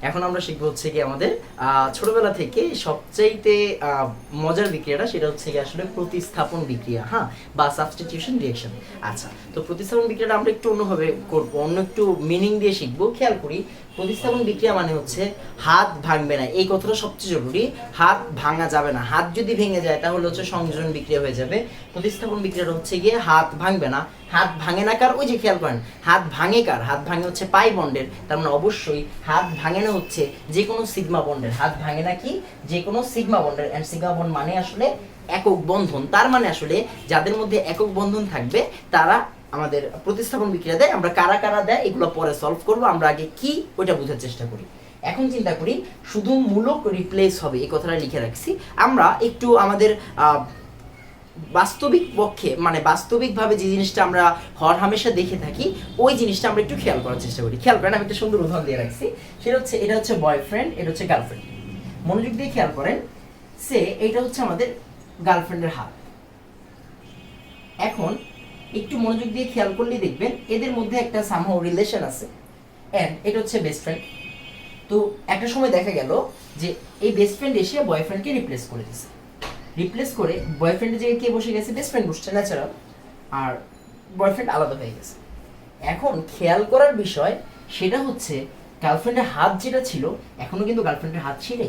এখন আমরা শিখবো হচ্ছে কি আমাদের ছোটবেলা থেকে সবচাইতে মজার বিক্রিয়াটা, সেটা হচ্ছে কি আসলে প্রতিস্থাপন বিক্রিয়া, হ্যাঁ, বা সাবস্টিটিউশন রিঅ্যাকশন। আচ্ছা, তো প্রতিস্থাপন বিক্রিয়াটা আমরা একটু অন্যভাবে করবো, অন্য একটু মিনিং দিয়ে শিখবো। খেয়াল করি, প্রতিস্থাপন বিক্রিয়া মানে হচ্ছে হাত ভাঙবে না, এই কথাটা সবচেয়ে জরুরি। হাত ভাঙা যাবে না, হাত যদি ভেঙে যায় তাহলে হচ্ছে সংযোজন বিক্রিয়া হয়ে যাবে। প্রতিস্থাপন বিক্রিয়াটা হচ্ছে গিয়ে হাত ভাঙবে না। হাত ভাঙে না কার? ওই যে খেয়াল করেন, হাত ভাঙে কার? হাত ভাঙে হচ্ছে পাই বন্ডের। তার মানে অবশ্যই হাত ভাঙে না হচ্ছে যে কোনো সিগমা বন্ডের। হাত ভাঙে না কি? যে কোনো সিগমা বন্ডের। এন্ড সিগমা বন্ড মানে আসলে একক বন্ধন। তার মানে আসলে যাদের মধ্যে একক বন্ধন থাকবে তারা আমাদের প্রতিস্থাপন বিক্রিয়া দেয়। আমরা কারা কারা দেয় এগুলো পরে সলভ করবো, আমরা আগে কি ওইটা বোঝার চেষ্টা করি। এখন চিন্তা করি শুধু মূলক রিপ্লেস হবে, এই কথাটা লিখে রাখছি। আমরা একটু আমাদের বাস্তবিক পক্ষে, মানে বাস্তবিকভাবে যে জিনিসটা আমরা হর হামেশা দেখে থাকি, ওই জিনিসটা আমরা একটু খেয়াল করার চেষ্টা করি। খেয়াল করেন, আমি একটা সুন্দর উদাহরণ দিয়ে রাখছি। সেটা হচ্ছে, এটা হচ্ছে বয়ফ্রেন্ড, এটা হচ্ছে গার্লফ্রেন্ড। মনোযোগ দিয়ে খেয়াল করেন, এটা হচ্ছে আমাদের গার্লফ্রেন্ডের হাত। এখন একটু মনোযোগ দিয়ে খেয়াল করলেই দেখবেন এদের মধ্যে একটা সামহাউ রিলেশন আছে। এন্ড এটা হচ্ছে বেস্ট ফ্রেন্ড। তো একটা সময় দেখা গেল যে এই বেস্ট ফ্রেন্ড এসে বয়ফ্রেন্ডকে রিপ্লেস করে দিয়েছে। রিপ্লেস করে বয়ফ্রেন্ডের জায়গায় কে বসে গেছে? বেস্ট ফ্রেন্ড বসছে, ন্যাচারাল। আর বয়ফ্রেন্ড আলাদা হয়ে গেছে। এখন খেয়াল করার বিষয় সেটা হচ্ছে, গার্লফ্রেন্ডের হাত যেটা ছিল এখনো কিন্তু গার্লফ্রেন্ডের হাত ছিঁড়ে।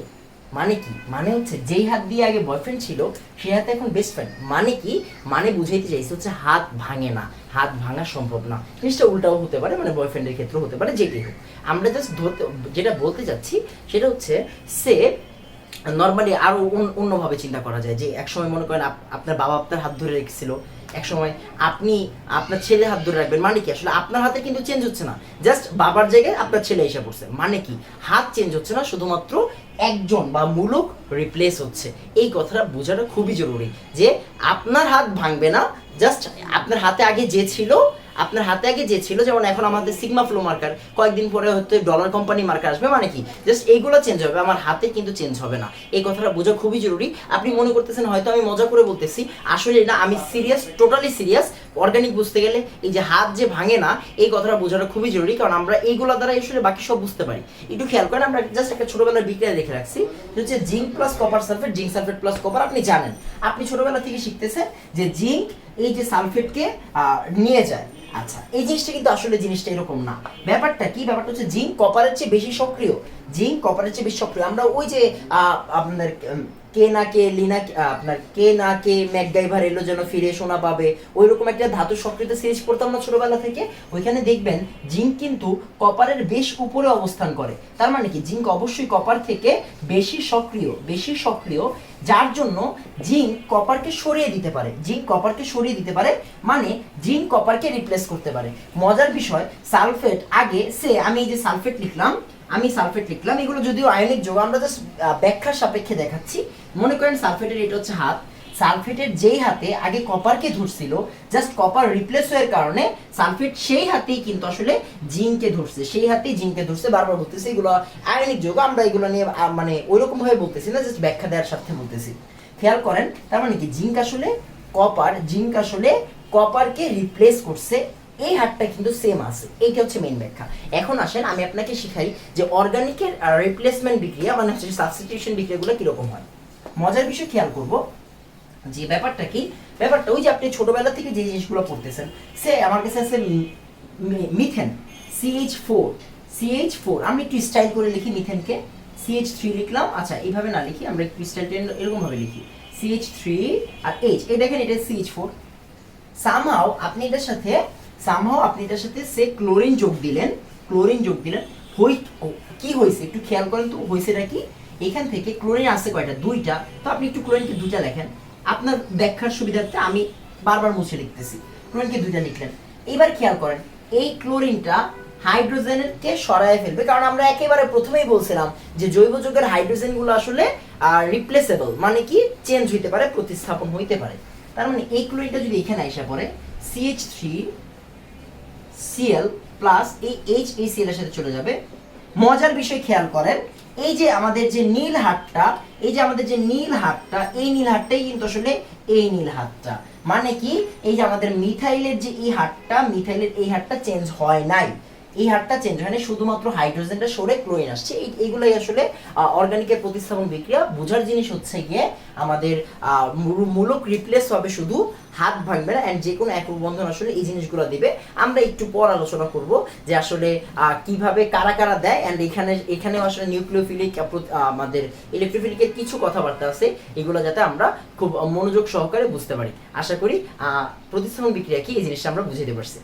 মানে কি? মানে হচ্ছে যেই হাত দিয়ে আগে বয়ফ্রেন্ড ছিল সেই হাতে এখন বেস্ট ফ্রেন্ড। মানে কি? মানে বুঝাইতে চাইছে হচ্ছে হাত ভাঙে না, হাত ভাঙা সম্ভব না। জিনিসটা উল্টাও হতে পারে, মানে বয়ফ্রেন্ডের ক্ষেত্রে হতে পারে, যেটি হোক। আমরা জাস্ট যেটা বলতে চাচ্ছি সেটা হচ্ছে, সে নর্মালি আরো অন্যভাবে চিন্তা করা যায় যে একসময় মনে করেন আপনার বাবা আপনার হাত ধরে রেখেছিল, একসময় আপনি আপনার ছেলে হাত ধরে রাখবেন। মানে কি? আসলে আপনার হাতে কিন্তু চেঞ্জ হচ্ছে না, জাস্ট বাবার জায়গায় আপনার ছেলে এসে পড়ছে। মানে কি? হাত চেঞ্জ হচ্ছে না, শুধুমাত্র একজন বা মূলক রিপ্লেস হচ্ছে। এই কথাটা বোঝাটা খুবই জরুরি যে আপনার হাত ভাঙবে না, জাস্ট আপনার হাতে আগে যে ছিল, যেমন এখন আমাদের সিগমা ফ্লো মার্কার, কয়েকদিন পরে হয়তো ডলার কোম্পানি মার্কার আসবে। মানে কি? জাস্ট এইগুলো চেঞ্জ হবে, আমার হাতে কিন্তু চেঞ্জ হবে না। এই কথাটা বোঝা খুবই জরুরি। আপনি মনে করতেছেন হয়তো আমি মজা করে বলতেছি, আসলে না, আমি সিরিয়াস, টোটালি সিরিয়াস। অর্গানিক বুঝতে গেলে এই যে হাত যে ভাঙে না, এই কথাটা বোঝাটা খুবই জরুরি, কারণ আমরা এইগুলো দ্বারা আসলে বাকি সব বুঝতে পারি। একটু খেয়াল করেন, আমরা জাস্ট একটা ছোটবেলার বিক্রিয়া রেখে রাখছি, হচ্ছে zinc plus copper sulphate, zinc sulphate plus copper. আপনি জানেন, আপনি ছোটবেলা থেকে শিখতেছেন যে জিঙ্ক এই যে সালফেটকে নিয়ে যায়। আচ্ছা, এই জিনিসটা কিন্তু আসলে জিনিসটা এরকম না। ব্যাপারটা কি? ব্যাপারটা হচ্ছে জিঙ্ক কপারের চেয়ে বেশি সক্রিয়। জিঙ্ক কপারের চেয়ে বেশি সক্রিয়। আমরা ওই যে আপনার কে না কে লিনা, আপনার কে না কে ম্যাকগাইভার এলো যেন ফিরে শোনা পাবে, ওই রকম একটা ধাতু সক্রিয়তা সিরিজ পড়তাম না ছোটবেলা থেকে। ওইখানে দেখবেন জিঙ্ক কিন্তু কপারের বেশ উপরে অবস্থান করে। তার মানে কি? জিঙ্ক অবশ্যই কপার থেকে বেশি সক্রিয়, যার জন্য জিঙ্ক কপারকে সরিয়ে দিতে পারে। মানে জিঙ্ক কপারকে রিপ্লেস করতে পারে। মজার বিষয়, সালফেট আগে আমি এই যে সালফেট লিখলাম, এগুলো যদিও আয়নিক যৌগ, আমরা জাস্ট ব্যাখ্যার সাপেক্ষে দেখাচ্ছি। মনে করেন সালফেটের এটা হচ্ছে হাত, সালফেটের যেই হাতে আগে কপারকে ধরছিল, জাস্ট কপার রিপ্লেস হওয়ার কারণে সালফেট সেই হাতেই কিন্তু আসলে জিঙ্ককে ধরছে। বারবার বলতেছি এগুলো আয়নিক যৌগ, আমরা এগুলো নিয়ে মানে ওইরকম ভাবে বলতেছি না, জাস্ট ব্যাখ্যা দেওয়ার সাথে বলতেছি। খেয়াল করেন, তার মানে কি? জিঙ্ক আসলে কপারকে রিপ্লেস করছে। এই হারটা কিন্তু সেম আছে। এইটা হচ্ছে মেইন ব্যাখ্যা। এখন আসেন আমি আপনাকে শিখাই যে অর্গানিকের রিপ্লেসমেন্ট বিক্রিয়া, মানে হচ্ছে সাবস্টিটিউশন বিক্রিয়াগুলো কিরকম হয়। মজার বিষয় খেয়াল করব যে ব্যাপারটা কি? ব্যাপারটা ওই যে আপনি ছোটবেলা থেকে যে জিনিসগুলো পড়তেছেন, আমার কাছে আছে মিথেন, CH4। আমি একটু স্টাইল করে লিখি মিথেনকে, CH3 লিখলাম। আচ্ছা, এইভাবে না লিখি, আমরা একটু স্টাইল এরকম ভাবে লিখি, CH3 আর H। এই দেখেন, এটা CH4। সামহাউ আপনি এটার সাথে সে ক্লোরিন যোগ দিলেন। কি হয়েছে একটু খেয়াল করেন তো, হয়েছেটা কি? এখান থেকে ক্লোরিন আছে কয়টা? 2টা। তো আপনি একটু ক্লোরিনকে 2টা লেখেন, আপনার ব্যাখ্যার সুবিধার্থে আমি বারবার মুছে লিখতেছি। ক্লোরিনকে 2টা লিখলেন। এবার খেয়াল করেন, এই ক্লোরিনটা হাইড্রোজেনকে সরায় ফেলবে, কারণ আমরা একেবারে প্রথমেই বলছিলাম যে জৈব যৌগের হাইড্রোজেনগুলো আসলে রিপ্লেসেবল, মানে কি? চেঞ্জ হইতে পারে, প্রতিস্থাপন হইতে পারে। তার মানে এই ক্লোরিনটা যদি এখানে আইসা পড়ে, CH3Cl প্লাস এই H এই Cl এর সাথে চলে যাবে। মজার বিষয় খেয়াল করেন, এই যে আমাদের যে নীল হাতটা, এই নীল হাতটাই কিন্তু আসলে এই নীল হাতটা। মানে কি? এই যে আমাদের মিথাইলের যে এই হাতটা, এই হাতটা চেঞ্জ হয় নাই। এই হারটা চেঞ্জ হয় না, শুধুমাত্র হাইড্রোজেনটা সরে ক্লোরিন আসছে। এইগুলাই আসলে অর্গানিকের প্রতিস্থাপন বিক্রিয়া। বোঝার জিনিস হচ্ছে গিয়ে আমাদের মূলক রিপ্লেস হবে, শুধু হাত ভাঙবে না, অ্যান্ড যে কোনো একক বন্ধন আসলে এই জিনিসগুলো দিবে। আমরা একটু পর আলোচনা করব যে আসলে কিভাবে কারা কারা দেয়, অ্যান্ড এখানেও আসলে নিউক্লিওফিলিক আমাদের ইলেকট্রোফিলিকের কিছু কথাবার্তা আছে, এগুলো যাতে আমরা খুব মনোযোগ সহকারে বুঝতে পারি। আশা করি প্রতিস্থাপন বিক্রিয়া কি এই জিনিসটা আমরা বুঝতে পারছি।